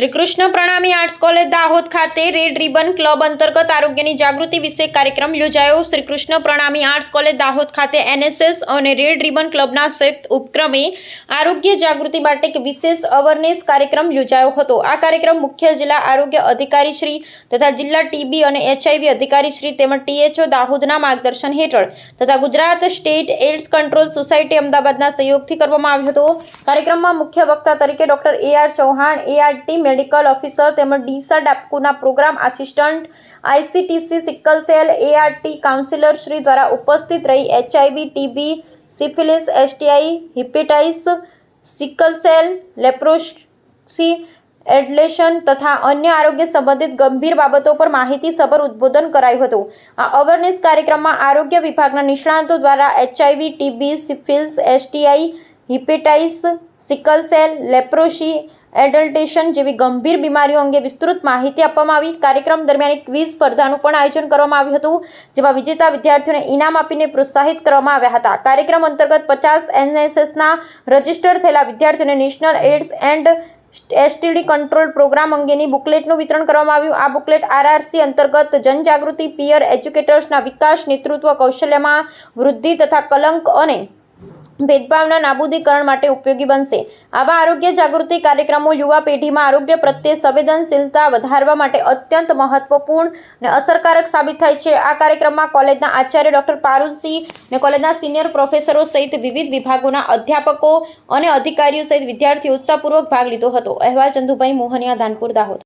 શ્રી કૃષ્ણ પ્રણામી arts college Dahod ખાતે red ribbon club અંતર્ગત આરોગ્યની જાગૃતિ વિશે કાર્યક્રમ યોજાયો। શ્રી કૃષ્ણ પ્રણામી આર્ટ્સ કોલેજ દાહોદ ખાતે એનએસએસ અને રેડ રિબન ક્લબના સંયુક્ત ઉપક્રમે આરોગ્ય જાગૃતિ માટે એક વિશેષ અવેરનેસ કાર્યક્રમ યોજાયો હતો। આ કાર્યક્રમ મુખ્ય જિલ્લા આરોગ્ય અધિકારી શ્રી તથા જિલ્લા ટીબી અને એચઆઈવી અધિકારી શ્રી તેમજ ટીએચઓ દાહોદના માર્ગદર્શન હેઠળ તથા Gujarat state AIDS control society અમદાવાદના સહયોગથી કરવામાં આવ્યો હતો। કાર્યક્રમમાં મુખ્ય વક્તા તરીકે doctor AR Chauhan ART medical officer તેમજ ડીસા ડાબકુના programme assistant ICTC sickle cell ART counsellor Shri દ્વારા ઉપસ્થિત રહી HIV TB syphilis STI hepatitis sickle cell leprosy એડલેશન તથા અન્ય આરોગ્ય સંબંધિત ગંભીર બાબતો પર માહિતીસભર ઉદ્બોધન કરાયું હતું। આ અવેરનેસ કાર્યક્રમમાં આરોગ્ય વિભાગના નિષ્ણાતો દ્વારા HIV TB syphilis STI hepatitis sickle cell leprosy adulteration જેવી ગંભીર બીમારીઓ અંગે વિસ્તૃત માહિતી આપવામાં આવી। કાર્યક્રમ દરમિયાન એક ક્વિઝ સ્પર્ધાનું પણ આયોજન કરવામાં આવ્યું હતું, જેમાં વિજેતા વિદ્યાર્થીઓને ઇનામ આપીને પ્રોત્સાહિત કરવામાં આવ્યા હતા। કાર્યક્રમ અંતર્ગત 50 એનએસએસના રજિસ્ટર થયેલા વિદ્યાર્થીઓને national AIDS and STD control programme અંગેની બુકલેટનું વિતરણ કરવામાં આવ્યું। આ બુકલેટ RRC અંતર્ગત જનજાગૃતિ, પિયર એજ્યુકેટર્સના વિકાસ, નેતૃત્વ કૌશલ્યમાં વૃદ્ધિ તથા કલંક અને ભેદભાવના નાબૂદીકરણ માટે ઉપયોગી બનશે। આવા આરોગ્ય જાગૃતિ કાર્યક્રમો યુવા પેઢીમાં આરોગ્ય પ્રત્યે સંવેદનશીલતા વધારવા માટે અત્યંત મહત્વપૂર્ણ અને અસરકારક સાબિત થાય છે। આ કાર્યક્રમમાં કોલેજના આચાર્ય ડોક્ટર પારુલસિંહ અને કોલેજના સિનિયર પ્રોફેસરો સહિત વિવિધ વિભાગોના અધ્યાપકો અને અધિકારીઓ સહિત વિદ્યાર્થીઓ ઉત્સાહપૂર્વક ભાગ લીધો હતો। અહેવાલ ચંદુભાઈ મોહનિયા, ધાનપુર, દાહોદ।